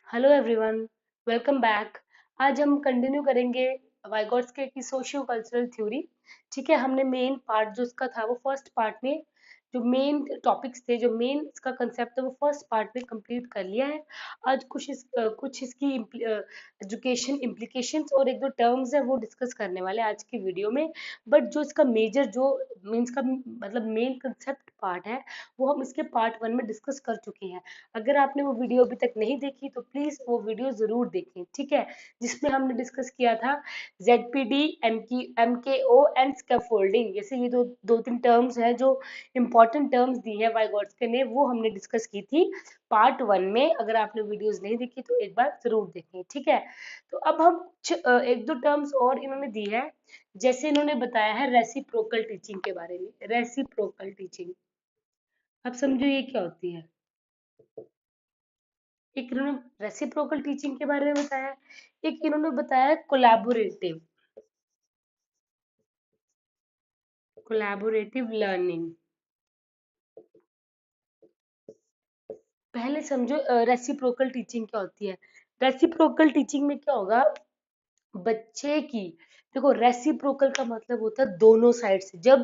Hello everyone, welcome back. आज हम continue करेंगे वाइगॉट्स्की की सोशियो कल्चरल थ्योरी। ठीक है, हमने मेन पार्ट जो उसका था वो फर्स्ट पार्ट में जो मेन टॉपिक्स थे, जो मेन इसका कंसेप्ट है वो फर्स्ट पार्ट में कंप्लीट कर लिया है। आज कुछ इसकी एजुकेशन इम्प्लीकेशंस और एक दो टर्म्स है वो डिस्कस करने वाले हैं आज की वीडियो में। बट जो इसका मेजर जो मीन्स का मतलब मेन कंसेप्ट पार्ट है वो हम इसके पार्ट वन में डिस्कस कर चुके हैं। अगर आपने वो वीडियो अभी तक नहीं देखी तो प्लीज वो वीडियो जरूर देखें, ठीक है। जिसमें हमने डिस्कस किया था ZPD, MKO एंड स्कैफोल्डिंग, जैसे ये दो दो तीन टर्म्स हैं जो इंपॉर्टेंट टर्म्स दी है वाइगॉट्स्की ने, वो हमने डिस्कस की थी पार्ट वन में। अगर आपने वीडियोस नहीं देखी तो एक बार जरूर देखें, ठीक है। तो अब हम एक दो टर्म्स और इन्होंने दी है। जैसे इन्होंने बताया है रेसिप्रोकल टीचिंग के बारे में। रेसिप्रोकल टीचिंग, अब समझो ये क्या होती है। एक इन्होंने रेसिप्रोकल टीचिंग के बारे में बताया, एक इन्होंने बताया कोलैबोरेटिव कोलैबोरेटिव लर्निंग। पहले समझो रेसिप्रोकल टीचिंग क्या होती है। रेसिप्रोकल टीचिंग में क्या होगा, बच्चे की, देखो रेसिप्रोकल का मतलब होता है दोनों साइड से। जब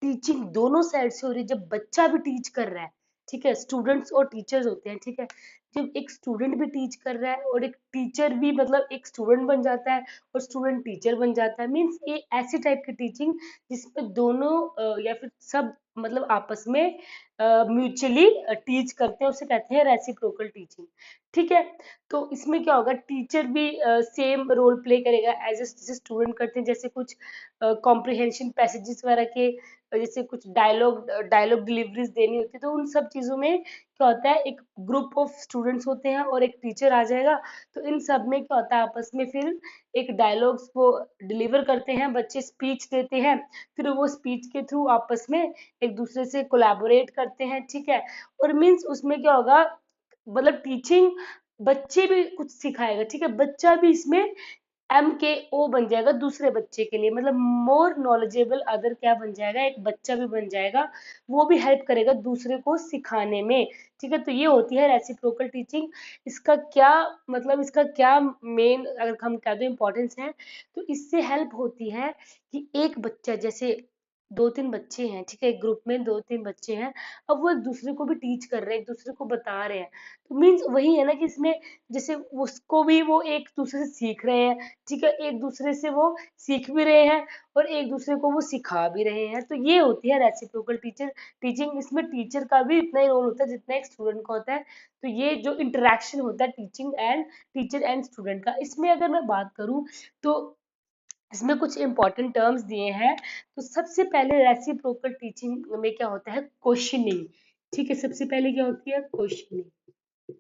टीचिंग दोनों साइड से हो रही है, जब बच्चा भी टीच कर रहा है, ठीक है, स्टूडेंट्स और टीचर्स होते हैं, ठीक है। जब एक स्टूडेंट भी टीच कर रहा है और एक टीचर भी, मतलब एक स्टूडेंट बन जाता है और स्टूडेंट टीचर बन जाता है, मीन्स ये ऐसी टाइप की टीचिंग जिसमें दोनों या फिर सब मतलब आपस में म्यूचुअली टीच करते हैं, उसे कहते हैं रेसिप्रोकल टीचिंग, ठीक है। तो इसमें क्या होगा, टीचर भी सेम रोल प्ले करेगा एज जैसे स्टूडेंट करते हैं। जैसे कुछ कॉम्प्रिहेंशन पैसेजेस वगैरह के, जैसे कुछ डायलॉग डायलॉग डिलीवरीज देनी होती है, तो उन सब चीजों में क्या होता है, एक ग्रुप ऑफ स्टूडेंट्स होते हैं और एक टीचर आ जाएगा। तो इन सब में क्या होता है, आपस में फिर एक डायलॉग्स को डिलीवर करते हैं, बच्चे स्पीच देते हैं, फिर वो स्पीच के थ्रू आपस में एक दूसरे से कोलैबोरेट करते हैं, ठीक है। और मीन्स उसमें क्या होगा, मतलब टीचिंग बच्चे भी कुछ सिखाएगा, ठीक है। बच्चा भी इसमें MKO बन जाएगा दूसरे बच्चे के लिए, मतलब मोर नॉलेजेबल अदर क्या बन जाएगा, एक बच्चा भी बन जाएगा, वो भी हेल्प करेगा दूसरे को सिखाने में, ठीक है। तो ये होती है रेसिप्रोकल टीचिंग। इसका क्या मतलब, इसका क्या मेन अगर हम कह दो इम्पोर्टेंस है, तो इससे हेल्प होती है कि एक बच्चा, जैसे दो तीन बच्चे हैं, ठीक है, एक ग्रुप में दो तीन बच्चे हैं, अब वो एक दूसरे को भी टीच कर रहे हैं, एक दूसरे को बता रहे हैं। तो मीन्स वही है ना कि इसमें जैसे उसको भी वो एक दूसरे से सीख रहे हैं, ठीक है, एक दूसरे से वो सीख भी रहे हैं और एक दूसरे को वो सिखा भी रहे हैं। तो ये होती है रेसिप्रोकल टीचर टीचिंग। इसमें टीचर का भी इतना ही रोल होता है जितना एक स्टूडेंट का होता है। तो ये जो इंटरेक्शन होता है टीचर एंड स्टूडेंट का, इसमें अगर मैं बात करूं तो इसमें कुछ इंपॉर्टेंट टर्म्स दिए हैं। तो सबसे पहले रेसिप्रोकल टीचिंग में क्या होता है, क्वेश्चनिंग, ठीक है। सबसे पहले क्या होती है, क्वेश्चनिंग।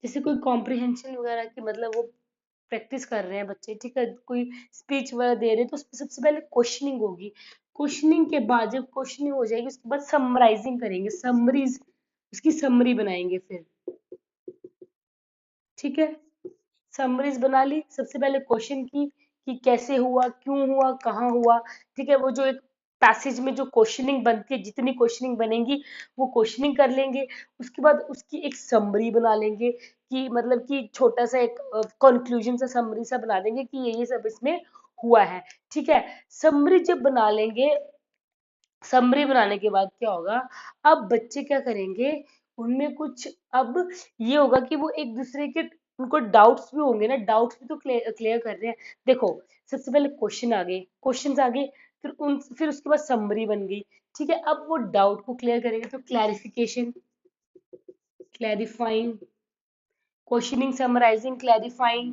जैसे कोई कॉम्प्रिहेंशन वगैरह की, मतलब वो प्रैक्टिस कर रहे हैं बच्चे, ठीक है, कोई स्पीच वगैरह दे रहे हैं, तो उसमें सबसे पहले क्वेश्चनिंग होगी। क्वेश्चनिंग के बाद जब क्वेश्चनिंग हो जाएगी उसके बाद समराइजिंग करेंगे, समरीज, उसकी समरी बनाएंगे फिर, ठीक है। समरीज बना ली, सबसे पहले क्वेश्चन की कि कैसे हुआ, क्यों हुआ, कहाँ हुआ, ठीक है। वो जो एक पैसेज में जो क्वेश्चनिंग बनती है, जितनी क्वेश्चनिंग बनेंगी वो क्वेश्चनिंग कर लेंगे। उसके बाद उसकी एक समरी बना लेंगे कि मतलब कि छोटा सा एक कंक्लूजन सा समरी सा बना देंगे कि ये सब इसमें हुआ है, ठीक है। समरी जब बना लेंगे, समरी बनाने के बाद क्या होगा, अब बच्चे क्या करेंगे, उनमें कुछ अब ये होगा कि वो एक दूसरे के, उनको डाउट्स भी होंगे ना, डाउट्स भी तो क्लियर कर रहे हैं। देखो सबसे पहले क्वेश्चन आ गए, क्वेश्चन आ गए, फिर उसके बाद समरी बन गई, ठीक है। अब वो डाउट को क्लियर करेंगे तो clarification, clarifying, questioning, summarising, clarifying,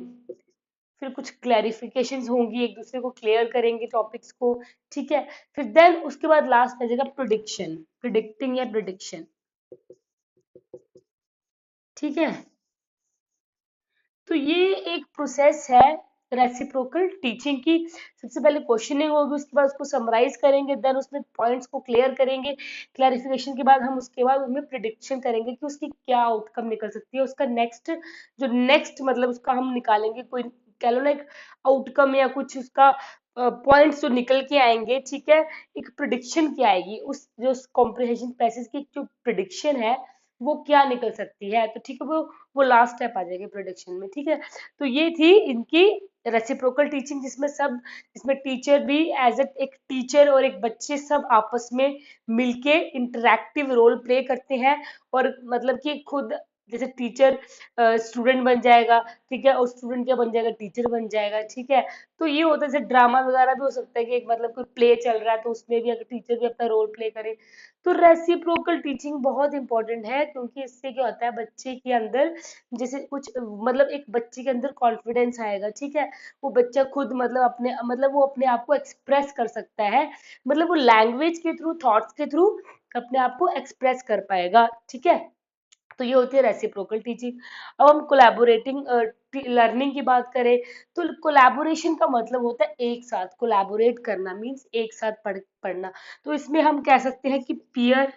फिर कुछ क्लैरिफिकेशंस होंगी, एक दूसरे को क्लियर करेंगे टॉपिक्स को, ठीक है। फिर देन उसके बाद लास्ट आ जाएगा प्रिडिक्शन, प्रिडिक्टिंग या प्रिडिक्शन, ठीक है। तो ये एक प्रोसेस है रेसिप्रोकल टीचिंग की। सबसे पहले क्वेश्चनिंग होगी, उसके बाद उसको समराइज करेंगे, देन उसमें पॉइंट्स को क्लियर करेंगे, क्लैरिफिकेशन के बाद हम उसके बाद उसमें प्रिडिक्शन करेंगे कि उसकी क्या आउटकम निकल सकती है, उसका नेक्स्ट जो नेक्स्ट मतलब उसका हम निकालेंगे कोई, कह लो ना एक आउटकम या कुछ उसका पॉइंट्स जो निकल के आएंगे, ठीक है। एक प्रिडिक्शन क्या आएगी, उस जो कॉम्प्रिहेंशन पैसेज की जो प्रिडिक्शन है वो क्या निकल सकती है, तो ठीक है, वो लास्ट स्टेप आ जाएगी प्रोडक्शन में, ठीक है। तो ये थी इनकी रेसिप्रोकल टीचिंग, जिसमें टीचर भी एज एक टीचर और एक बच्चे सब आपस में मिलके इंटरैक्टिव रोल प्ले करते हैं, और मतलब कि खुद जैसे टीचर स्टूडेंट बन जाएगा, ठीक है, और स्टूडेंट क्या बन जाएगा, टीचर बन जाएगा, ठीक है। तो ये होता है, जैसे ड्रामा वगैरह भी हो सकता है कि एक मतलब कोई प्ले चल रहा है तो उसमें भी अगर टीचर भी अपना रोल प्ले करे, तो रेसिप्रोकल टीचिंग बहुत इंपॉर्टेंट है, क्योंकि इससे क्या होता है बच्चे के अंदर जैसे कुछ मतलब एक बच्चे के अंदर कॉन्फिडेंस आएगा, ठीक है। वो बच्चा खुद मतलब वो अपने आप को एक्सप्रेस कर सकता है, मतलब वो लैंग्वेज के थ्रू, थॉट्स के थ्रू अपने आप को एक्सप्रेस कर पाएगा, ठीक है। तो ये होती है रेसिप्रोकल टीचिंग। अब हम कोलैबोरेटिंग लर्निंग की बात करें, तो कोलैबोरेशन का मतलब होता है एक साथ कोलैबोरेट करना, मींस एक साथ पढ़ना। तो इसमें हम कह सकते हैं कि पीयर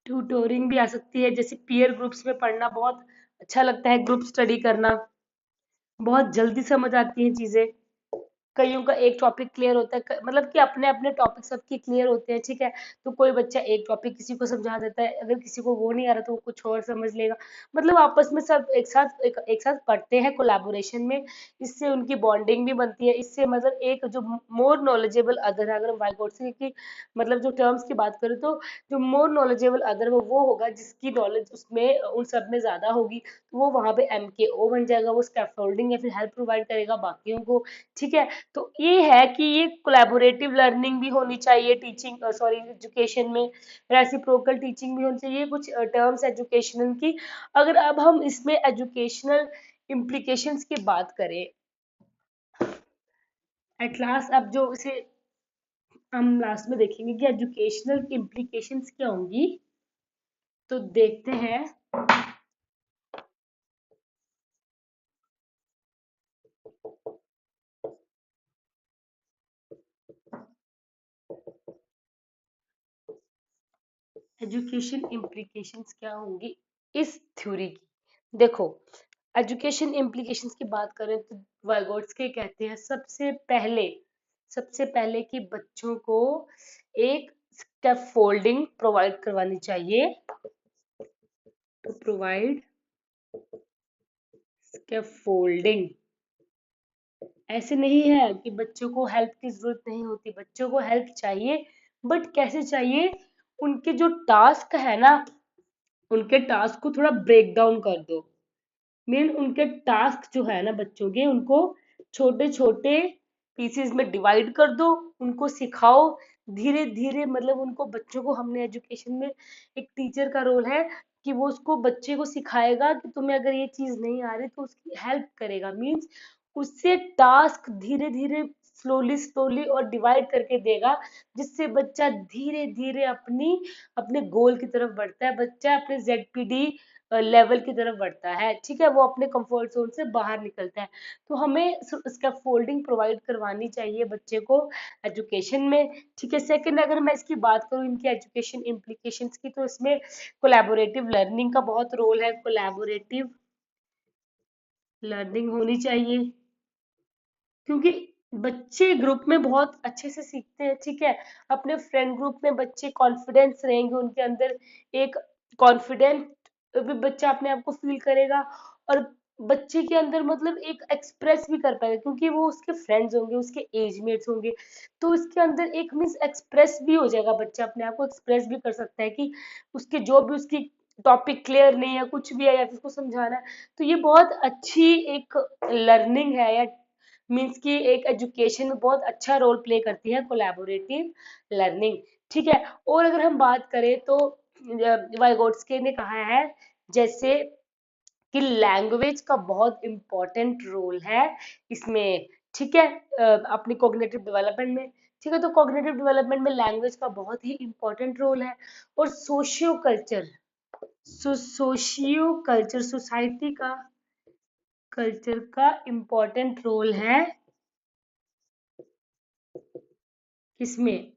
ट्यूटोरिंग भी आ सकती है, जैसे पीयर ग्रुप्स में पढ़ना बहुत अच्छा लगता है, ग्रुप स्टडी करना बहुत जल्दी समझ आती हैं चीजें। कईयों का एक टॉपिक क्लियर होता है, मतलब कि अपने अपने टॉपिक सबके क्लियर होते हैं, ठीक है। तो कोई बच्चा एक टॉपिक किसी को समझा देता है, अगर किसी को वो नहीं आ रहा तो वो कुछ और समझ लेगा, मतलब आपस में सब एक साथ पढ़ते हैं कोलैबोरेशन में। इससे उनकी बॉन्डिंग भी बनती है, इससे मतलब एक जो मोर नॉलेजेबल अदर है, अगर हम वाइगोत्स्की की मतलब जो टर्म्स की बात करें, तो जो मोर नॉलेजेबल अदर वो होगा जिसकी नॉलेज उसमें उन सब में ज्यादा होगी, तो वो वहां पे MKO बन जाएगा, वो स्कैफोल्डिंग या फिर हेल्प प्रोवाइड करेगा बाकियों को, ठीक है। तो ये है कि ये कोलैबोरेटिव लर्निंग भी होनी चाहिए टीचिंग सॉरी एजुकेशन में, रेसिप्रोकल टीचिंग भी होनी चाहिए, कुछ टर्म्स एजुकेशनल की। अगर अब हम इसमें एजुकेशनल इम्प्लीकेशंस की बात करें, एट लास्ट अब जो इसे हम लास्ट में देखेंगे कि एजुकेशनल इम्प्लीकेशंस क्या होंगी, तो देखते हैं। एजुकेशन इम्प्लीकेशंस क्या होंगी इस थ्योरी की, देखो एजुकेशन इम्प्लीकेशंस की बात करें तो वाइगोट्स्की कहते हैं सबसे पहले कि बच्चों को एक स्कैफोल्डिंग प्रोवाइड करवानी चाहिए, टू प्रोवाइड स्कैफोल्डिंग। ऐसे नहीं है कि बच्चों को हेल्प की जरूरत नहीं होती, बच्चों को हेल्प चाहिए, बट कैसे चाहिए, उनके जो टास्क है ना, उनके टास्क को थोड़ा ब्रेक डाउन कर दो। मेन उनके टास्क जो है ना बच्चों के, उनको छोटे छोटे पीसेस में डिवाइड कर दो, उनको सिखाओ धीरे धीरे, मतलब उनको बच्चों को हमने एजुकेशन में एक टीचर का रोल है कि वो उसको बच्चे को सिखाएगा कि तुम्हें अगर ये चीज नहीं आ रही तो उसकी हेल्प करेगा, मीन्स उससे टास्क धीरे धीरे स्लोली स्लोली और डिवाइड करके देगा, जिससे बच्चा धीरे धीरे अपने गोल की तरफ बढ़ता है, बच्चा अपने ZPD लेवल की तरफ बढ़ता है, ठीक है, वो अपने कंफर्ट जोन से बाहर निकलता है। तो हमें इसका फोल्डिंग प्रोवाइड करवानी चाहिए बच्चे को एजुकेशन में, ठीक है। सेकंड, अगर मैं इसकी बात करूँ इनकी एजुकेशन इम्प्लीकेशंस की, तो इसमें कोलैबोरेटिव लर्निंग का बहुत रोल है, कोलैबोरेटिव लर्निंग होनी चाहिए, क्योंकि बच्चे ग्रुप में बहुत अच्छे से सीखते हैं, ठीक है। अपने फ्रेंड ग्रुप में बच्चे कॉन्फिडेंस रहेंगे, उनके अंदर एक कॉन्फिडेंट भी बच्चा अपने आप को फील करेगा, और बच्चे के अंदर मतलब एक एक्सप्रेस भी कर पाएगा, क्योंकि वो उसके फ्रेंड्स होंगे, उसके एजमेट्स होंगे, तो उसके अंदर एक मीन्स एक्सप्रेस भी हो जाएगा, बच्चा अपने आप को एक्सप्रेस भी कर सकता है कि उसके जो भी उसकी टॉपिक क्लियर नहीं है, कुछ भी है या फिर उसको समझाना है, तो ये बहुत अच्छी एक लर्निंग है, या मीन्स की एक एजुकेशन में बहुत अच्छा रोल प्ले करती है कोलैबोरेटिव लर्निंग, ठीक है। और अगर हम बात करें तो वाइगोट्स्की ने कहा है जैसे कि लैंग्वेज का बहुत इंपॉर्टेंट रोल है इसमें, ठीक है, अपनी कॉग्निटिव डेवलपमेंट में, ठीक है। तो कॉग्निटिव डेवलपमेंट में लैंग्वेज का बहुत ही इंपॉर्टेंट रोल है, और सोशियो कल्चर सोसाइटी का कल्चर का इंपॉर्टेंट रोल है किसमें,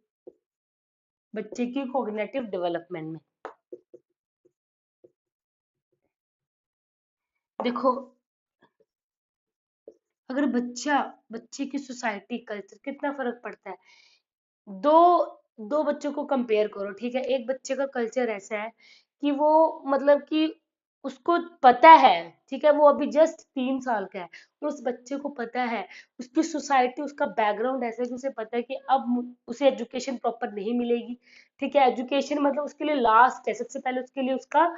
बच्चे की कॉग्निटिव डेवलपमेंट में। देखो अगर बच्चे की सोसाइटी कल्चर कितना फर्क पड़ता है, दो दो बच्चों को कंपेयर करो, ठीक है। एक बच्चे का कल्चर ऐसा है कि वो मतलब कि उसको पता है, ठीक है, वो अभी जस्ट 3 साल का है, और उस बच्चे को पता है उसकी सोसाइटी, उसका बैकग्राउंड ऐसा है कि उसे पता है कि अब उसे एजुकेशन प्रॉपर नहीं मिलेगी, ठीक है। एजुकेशन मतलब उसके लिए लास्ट है, सबसे पहले उसके लिए उसका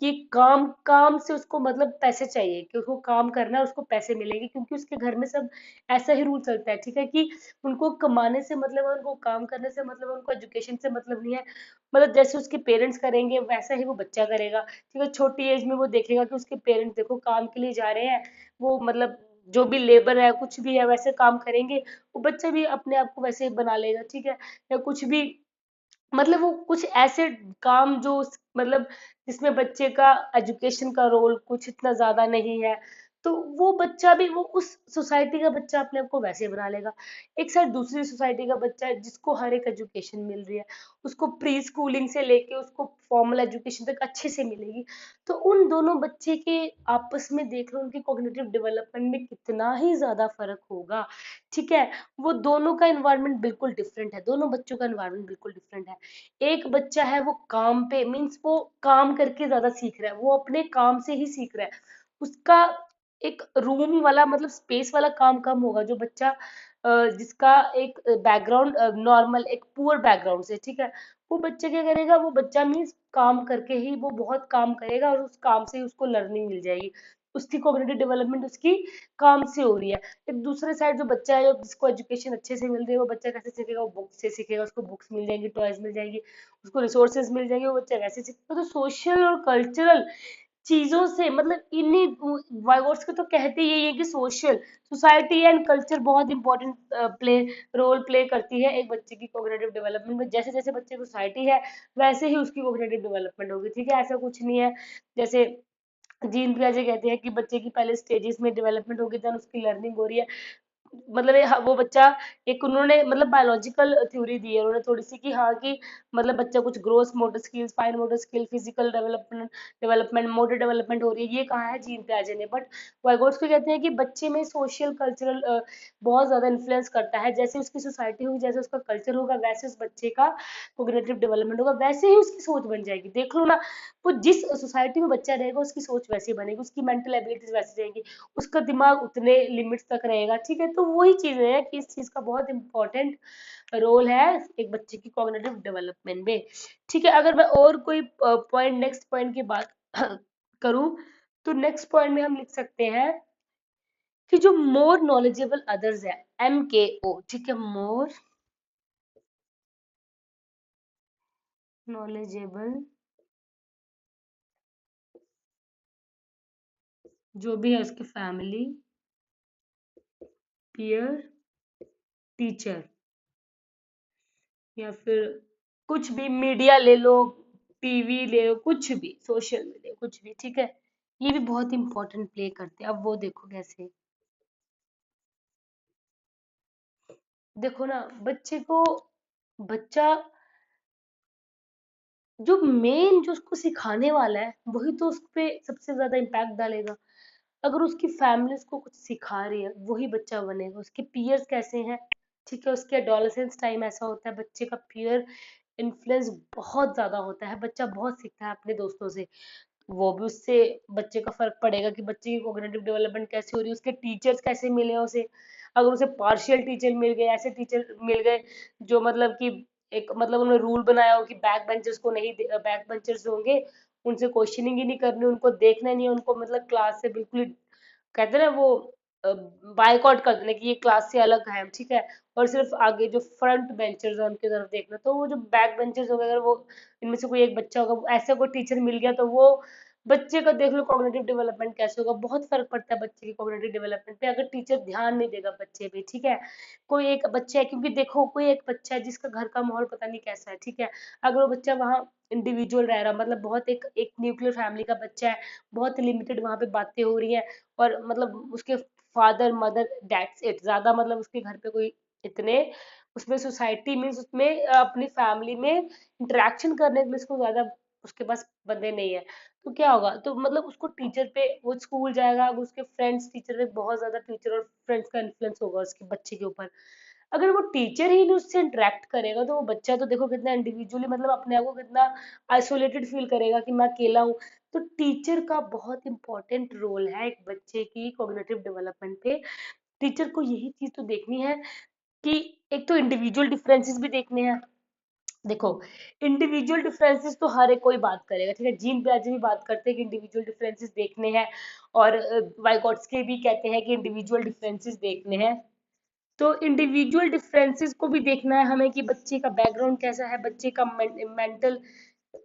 कि काम काम से उसको मतलब पैसे चाहिए, कि उसको काम करना है, उसको पैसे मिलेंगे, क्योंकि उसके घर में सब ऐसा ही रूल चलता है, ठीक है, कि उनको कमाने से मतलब है, उनको काम करने से मतलब है, उनको एजुकेशन से मतलब नहीं है। मतलब जैसे उसके पेरेंट्स करेंगे वैसा ही वो बच्चा करेगा, ठीक है। छोटी एज में वो देखेगा कि उसके पेरेंट्स देखो काम के लिए जा रहे हैं, वो मतलब जो भी लेबर है कुछ भी है वैसे काम करेंगे, वो बच्चा भी अपने आप को वैसे ही बना लेगा, ठीक है। या कुछ भी मतलब वो कुछ ऐसे काम जो मतलब जिसमें बच्चे का एजुकेशन का रोल कुछ इतना ज्यादा नहीं है, तो वो बच्चा भी वो उस सोसाइटी का बच्चा अपने आप को वैसे बना लेगा। एक साथ दूसरी सोसाइटी का बच्चा है जिसको हर एक एजुकेशन मिल रही है, उसको प्री स्कूलिंग से लेके उसको फॉर्मल एजुकेशन तक अच्छे से मिलेगी, तो उन दोनों बच्चे के आपस में देख लो उनके कॉग्निटिव डेवलपमेंट में कितना ही ज्यादा फर्क होगा, ठीक है। वो दोनों का एनवायरनमेंट बिल्कुल डिफरेंट है, दोनों बच्चों का एनवायरनमेंट बिल्कुल डिफरेंट है। एक बच्चा है वो काम पे मीन्स वो काम करके ज्यादा सीख रहा है, वो अपने काम से ही सीख रहा है, उसका एक रूम वाला मतलब स्पेस वाला काम कम होगा। जो बच्चा जिसका एक बैकग्राउंड नॉर्मल एक पुअर बैकग्राउंड से, ठीक है, वो बच्चे क्या करेगा, वो बच्चा मीन्स काम करके ही वो बहुत काम करेगा, और उस काम से ही उसको लर्निंग मिल जाएगी, उसकी कॉग्निटिव डेवलपमेंट उसकी काम से हो रही है। एक दूसरे साइड जो बच्चा है जिसको एजुकेशन अच्छे से मिल रही है, वो बच्चा कैसे सीखेगा, वो बुक से सीखेगा, उसको बुक्स मिल जाएंगी, टॉयज मिल जाएंगी, उसको रिसोर्सेज मिल जाएंगे, वो बच्चा वैसे सीखेगा। तो सोशल और कल्चरल चीजों से मतलब इन्हीं वाइगोट्स के तो कहते ही यही है कि सोशल सोसाइटी एंड कल्चर बहुत इंपॉर्टेंट प्ले रोल प्ले करती है एक बच्चे की कोग्निटिव डेवलपमेंट में। जैसे जैसे बच्चे की सोसाइटी है वैसे ही उसकी कोग्निटिव डेवलपमेंट होगी, ठीक है। ऐसा कुछ नहीं है जैसे जीन पियाजे कहते हैं कि बच्चे की पहले स्टेजेस में डेवलपमेंट होगी, देन उसकी लर्निंग हो रही है, मतलब वो बच्चा एक उन्होंने मतलब बायोलॉजिकल थ्योरी दी है उन्होंने थोड़ी सी कि हाँ कि मतलब बच्चा कुछ gross motor skills, fine motor skill, physical development development motor development हो रही है, ये कहा है जीन पियाजे ने। बट वाइगोट्स को कहते हैं कि बच्चे में सोशल कल्चरल बहुत ज्यादा इन्फ्लुएंस करता है, जैसे उसकी सोसाइटी होगी, जैसे उसका कल्चर होगा, वैसे उस बच्चे का कोग्निटिव डेवलपमेंट होगा, वैसे ही उसकी सोच बन जाएगी। देख लो ना, वो जिस सोसाइटी में बच्चा रहेगा उसकी सोच वैसी बनेगी, उसकी मेंटल एबिलिटीज वैसी रहेंगी, उसका दिमाग उतने लिमिट्स तक रहेगा, ठीक है। तो वही चीजें हैं कि इस चीज का बहुत इंपॉर्टेंट रोल है एक बच्चे की कॉग्निटिव डेवलपमेंट में, ठीक है। अगर मैं और कोई पॉइंट नेक्स्ट पॉइंट की बात करूं, तो नेक्स्ट पॉइंट में हम लिख सकते हैं कि जो मोर नॉलेजेबल अदर्स है, MKO, ठीक है, मोर नॉलेजेबल, जो भी है उसकी फैमिली, पीयर, टीचर, या फिर कुछ भी मीडिया ले लो, टीवी ले लो, कुछ भी सोशल मीडिया कुछ भी, ठीक है, ये भी बहुत इंपॉर्टेंट प्ले करते हैं। अब वो देखो कैसे, देखो ना बच्चे को, बच्चा जो मेन जो उसको सिखाने वाला है वही तो उस पे सबसे ज्यादा इम्पैक्ट डालेगा। अगर उसकी फैमिली उसको कुछ सिखा रही है वही बच्चा बनेगा। उसके पीयर्स कैसे हैं, ठीक है, उसके एडोलेसेंस टाइम ऐसा होता है, बच्चे का पीयर इन्फ्लुएंस बहुत ज्यादा होता है, बच्चा बहुत सीखता है अपने दोस्तों से, वो भी उससे बच्चे का फर्क पड़ेगा कि बच्चे की कोग्निटिव डेवलपमेंट कैसे हो रही है, उसके टीचर्स कैसे मिले हैं उसे। अगर उसे पार्शियल टीचर मिल गए, ऐसे टीचर मिल गए जो मतलब कि एक मतलब उन्होंने रूल बनाया हो कि बैक बेंचर्स को नहीं, बैक बेंचर्स होंगे उनसे क्वेश्चनिंग ही नहीं करनी, उनको देखना नहीं है, उनको मतलब क्लास से बिल्कुल ही कहते हैं ना वो बायकॉट कर देना कि ये क्लास से अलग है, ठीक है, और सिर्फ आगे जो फ्रंट बेंचर्स है उनकी तरफ देखना। तो वो जो बैक बेंचर्स हो गए, अगर वो इनमें से कोई एक बच्चा होगा, ऐसा कोई टीचर मिल गया, तो वो बच्चे का देख लो कॉग्निटिव डेवलपमेंट कैसे होगा, बहुत फर्क पड़ता है बच्चे की कॉग्निटिव डेवलपमेंट पे अगर टीचर ध्यान नहीं देगा बच्चे पे, ठीक है। कोई एक बच्चा है, क्योंकि देखो कोई एक बच्चा है जिसका घर का माहौल पता नहीं कैसा है, ठीक है, अगर वो बच्चा वहाँ इंडिविजुअल रह रहा, मतलब बहुत एक एक न्यूक्लियर फैमिली का बच्चा है, बहुत लिमिटेड वहाँ पे बातें हो रही हैं, और मतलब उसके फादर मदर दैट्स इट, ज्यादा मतलब उसके घर पे कोई इतने उसमें सोसाइटी मीन्स उसमें अपनी फैमिली में इंटरेक्शन करने के लिए उसको ज्यादा उसके पास बंदे नहीं है, तो क्या होगा, तो मतलब उसको टीचर पे वो स्कूल जाएगा, अगर उसके फ्रेंड्स टीचर पे बहुत ज्यादा टीचर और फ्रेंड्स का इन्फ्लुएंस होगा उसके बच्चे के ऊपर। अगर वो टीचर ही नहीं उससे इंटरेक्ट करेगा तो वो बच्चा तो देखो कितना इंडिविजुअली मतलब अपने आप को कितना आइसोलेटेड फील करेगा कि मैं अकेला हूँ। तो टीचर का बहुत इंपॉर्टेंट रोल है एक बच्चे की कॉग्निटिव डेवलपमेंट पे। टीचर को यही चीज तो देखनी है कि एक तो इंडिविजुअल डिफरेंसेस भी देखने हैं। देखो, इंडिविजुअल डिफरेंसेस तो हर एक कोई बात करेगा, ठीक है। जीन पियाजे भी बात करते हैं कि इंडिविजुअल डिफरेंसेस देखने हैं, और वाइगॉट्स्की भी कहते हैं कि इंडिविजुअल डिफरेंसेस देखने हैं। तो इंडिविजुअल डिफरेंसेस को भी देखना है हमें कि बच्चे का बैकग्राउंड कैसा है, बच्चे का मेंटल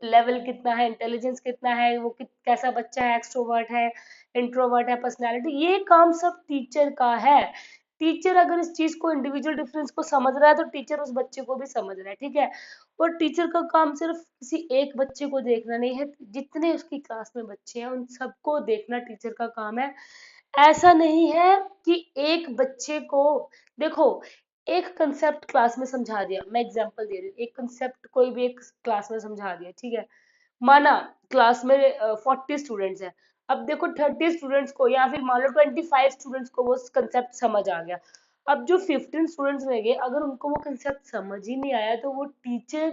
लेवल कितना है, इंटेलिजेंस कितना है, वो कैसा बच्चा है, एक्सट्रोवर्ट है, इंट्रोवर्ट है, पर्सनैलिटी, ये काम सब टीचर का है। टीचर अगर इस चीज को इंडिविजुअल डिफरेंस को समझ रहा है तो टीचर उस बच्चे को भी समझ रहा है, ठीक है। और टीचर का काम सिर्फ किसी एक बच्चे को देखना नहीं है, जितने उसकी क्लास में बच्चे हैं उन सबको देखना टीचर का काम है। ऐसा नहीं है कि एक बच्चे को, देखो, एक कंसेप्ट क्लास में समझा दिया, मैं एग्जांपल दे रही हूँ, एक कंसेप्ट कोई भी एक क्लास में समझा दिया, ठीक है। माना क्लास में 40 स्टूडेंट्स हैं। अब देखो 30 स्टूडेंट्स को या फिर मान लो 25 स्टूडेंट्स को वो कंसेप्ट समझ आ गया। अब जो 15 स्टूडेंट्स रह गए, अगर उनको वो कंसेप्ट समझ ही नहीं आया तो वो टीचर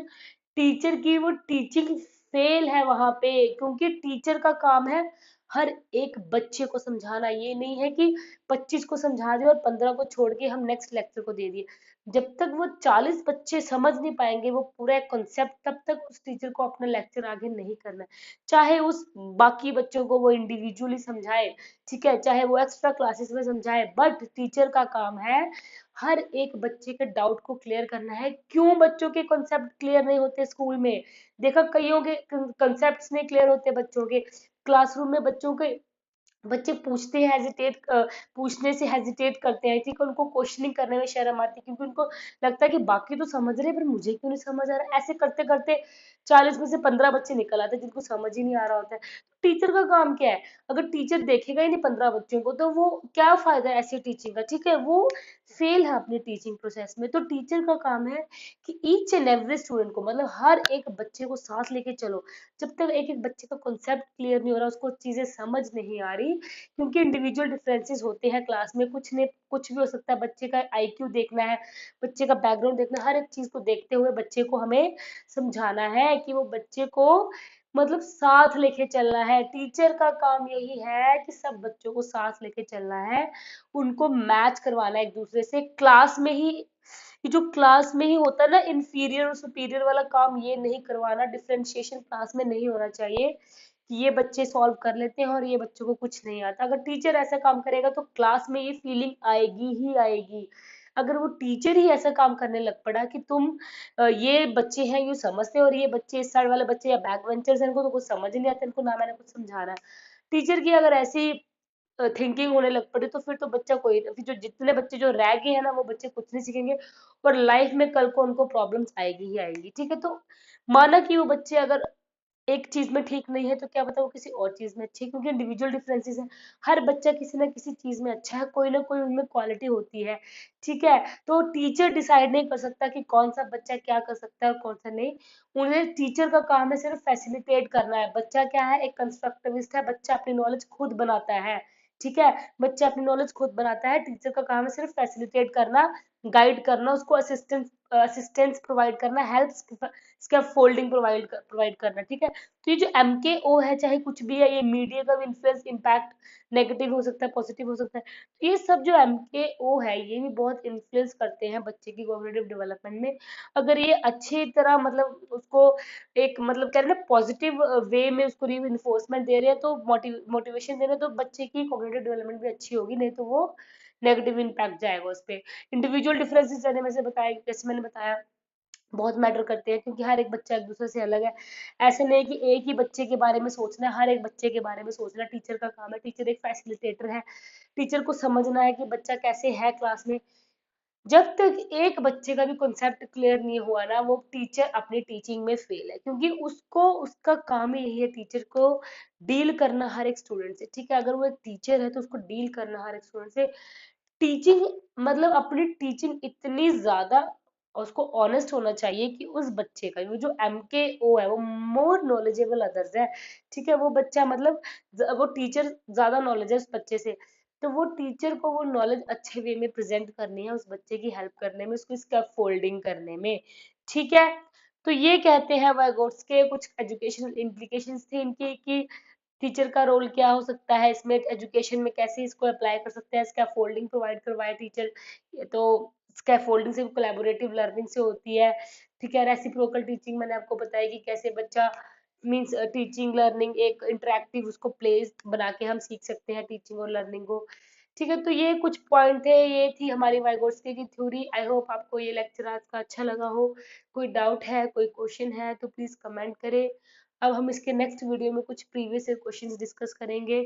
टीचर की वो टीचिंग फेल है वहां पे, क्योंकि टीचर का काम है हर एक बच्चे को समझाना। ये नहीं है कि 25 को समझा दिया और 15 को छोड़ के हम नेक्स्ट लेक्चर को दे दिए। जब तक वो 40 बच्चे समझ नहीं पाएंगे वो पूरा कॉन्सेप्ट, तब तक उस टीचर को अपना लेक्चर आगे नहीं करना है। चाहे उस बाकी बच्चों को वो इंडिविजुअली समझाए, ठीक है, चाहे वो एक्स्ट्रा क्लासेस में समझाए, बट टीचर का काम है हर एक बच्चे के डाउट को क्लियर करना है। क्यों बच्चों के कॉन्सेप्ट क्लियर नहीं होते स्कूल में? देखा, कईयों के कॉन्सेप्ट्स नहीं क्लियर होते बच्चों के। क्लासरूम में बच्चों के बच्चे पूछते हैं, पूछने से हेजिटेट करते हैं, ठीक है, उनको क्वेश्चनिंग करने में शर्म आती है, क्योंकि उनको लगता है कि बाकी तो समझ रहे हैं पर मुझे क्यों नहीं समझ आ रहा। ऐसे करते करते 40 में से 15 बच्चे निकल आते हैं जिनको समझ ही नहीं आ रहा होता है। टीचर का काम क्या है? अगर टीचर देखेगा ही नहीं 15 बच्चों को तो वो क्या फायदा है ऐसी टीचिंग का, ठीक है, वो फेल है अपनी टीचिंग प्रोसेस में। तो टीचर का काम है कि ईच एंड एवरी स्टूडेंट को, मतलब हर एक बच्चे को साथ लेके चलो। जब तक एक एक बच्चे का कॉन्सेप्ट क्लियर नहीं हो रहा, उसको चीजें समझ नहीं आ रही, क्योंकि इंडिविजुअल डिफरेंसेस होते हैं क्लास में, कुछ ने कुछ भी हो सकता है। बच्चे का आईक्यू देखना है, बच्चे का बैकग्राउंड देखना है, हर एक चीज को देखते हुए बच्चे को हमें समझाना है कि वो बच्चे को मतलब साथ लेके चलना है। टीचर का काम यही है कि सब बच्चों को साथ लेके चलना है, उनको मैच करवाना है एक दूसरे से क्लास में ही। ये जो क्लास में ही होता है ना इंफीरियर और सुपीरियर वाला काम, ये नहीं करवाना। डिफरेंशिएशन क्लास में नहीं होना चाहिए कि ये बच्चे सॉल्व कर लेते हैं और ये बच्चों को कुछ नहीं आता। अगर टीचर ऐसा काम करेगा तो क्लास में ये फीलिंग आएगी ही आएगी। अगर वो टीचर ही ऐसा काम करने लग पड़ा कि तुम ये बच्चे हैं ये समझते हैं और ये बच्चे इस साइड वाले बच्चे या बैक बेंचर्स हैं, इनको तो कुछ समझ ही नहीं आता, इनको ना मैंने कुछ समझाना है। टीचर की अगर ऐसी थिंकिंग होने लग पड़ी तो फिर तो बच्चा कोई, फिर जो जितने बच्चे जो रह गए हैं ना वो बच्चे कुछ नहीं सीखेंगे, और लाइफ में कल को उनको प्रॉब्लम्स आएगी ही आएगी, ठीक है। तो माना कि वो बच्चे अगर एक चीज में ठीक नहीं है तो क्या पता वो किसी और चीज में अच्छे है, क्योंकि इंडिविजुअल डिफरेंसेस है। हर बच्चा किसी ना किसी चीज में अच्छा है, कोई ना कोई उनमें क्वालिटी होती है, ठीक है। तो टीचर डिसाइड नहीं कर सकता कि कौन सा बच्चा क्या कर सकता है और कौन सा नहीं। उन्हें टीचर का काम है सिर्फ फैसिलिटेट करना है। बच्चा क्या है, एक कंस्ट्रक्टिविस्ट है, बच्चा अपनी नॉलेज खुद बनाता है, ठीक है। बच्चा अपनी नॉलेज खुद बनाता है, टीचर का काम है सिर्फ फैसिलिटेट करना, गाइड करना, उसको असिस्टेंस प्रोवाइड करना, हेल्प स्कैफोल्डिंग प्रोवाइड करना, ठीक है। तो ये जो MKO है, चाहे कुछ भी है, ये मीडिया का भी इन्फ्लुएंस इम्पैक्ट नेगेटिव हो सकता है, पॉजिटिव हो सकता है। तो ये सब जो MKO है ये भी बहुत इन्फ्लुएंस करते हैं बच्चे की कॉग्निटिव डेवलपमेंट में। अगर ये अच्छी तरह मतलब उसको एक मतलब कह रहे हैं ना पॉजिटिव वे में उसको रीइंफोर्समेंट दे रहे हैं, तो मोटिवेशन दे रहे हैं, तो बच्चे की कॉग्निटिव डेवलपमेंट भी अच्छी होगी, नहीं तो वो नेगेटिव इम्पैक्ट जाएगा उस पर। इंडिविजुअल डिफरेंसेस जैसे मैंने बताया, बहुत मैटर करते हैं, क्योंकि हर एक बच्चा एक दूसरे से अलग है। ऐसे नहीं कि एक ही बच्चे के बारे में सोचना है, हर एक बच्चे के बारे में सोचना टीचर का काम है। टीचर एक फैसिलिटेटर है, टीचर को समझना है कि बच्चा कैसे है क्लास में। जब तक एक बच्चे का भी कॉन्सेप्ट क्लियर नहीं हुआ ना, वो टीचर अपनी टीचिंग में फेल है, क्योंकि उसको उसका काम ही यही है टीचर को डील करना हर एक स्टूडेंट से, ठीक है। अगर वो एक टीचर है तो उसको डील करना हर एक स्टूडेंट से। टीचिंग मतलब अपनी टीचिंग इतनी ज्यादा, और उसको ऑनेस्ट होना चाहिए कि उस बच्चे का वो जो MKO है वो मोर नॉलेजेबल अदर्स है, ठीक है। वो बच्चा मतलब वो टीचर ज्यादा नॉलेज है उस बच्चे से, तो वो टीचर को वो नॉलेज अच्छे वे में प्रेजेंट करनी है, उस बच्चे की हेल्प करने में, उसको स्कैफोल्डिंग करने में। ठीक है, तो ये कहते हैं वाइगोट्स के कुछ एजुकेशनल इम्प्लीकेशंस थे इनके, कि टीचर का रोल क्या हो सकता है इसमें, एजुकेशन में कैसे इसको अप्लाई कर सकते हैं, स्कैफोल्डिंग प्रोवाइड करवाए टीचर। तो स्कैफोल्डिंग से कोलैबोरेटिव लर्निंग से होती है। ठीक है, रेसिप्रोकल टीचिंग मैंने आपको बताया कि कैसे बच्चा मीन्स टीचिंग लर्निंग एक इंटरेक्टिव उसको प्लेस बना के हम सीख सकते हैं टीचिंग और लर्निंग को। ठीक है, तो ये कुछ पॉइंट थे, ये थी हमारी वाइगोट्स्की की थ्योरी। आई होप आपको ये लेक्चर आज का अच्छा लगा हो। कोई डाउट है, कोई क्वेश्चन है तो प्लीज कमेंट करें। अब हम इसके नेक्स्ट वीडियो में कुछ प्रीवियस क्वेश्चंस डिस्कस करेंगे।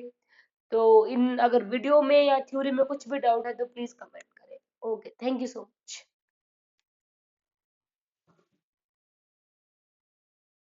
तो इन अगर वीडियो में या थ्योरी में कुछ भी डाउट है तो प्लीज कमेंट करें। Okay, thank you so much.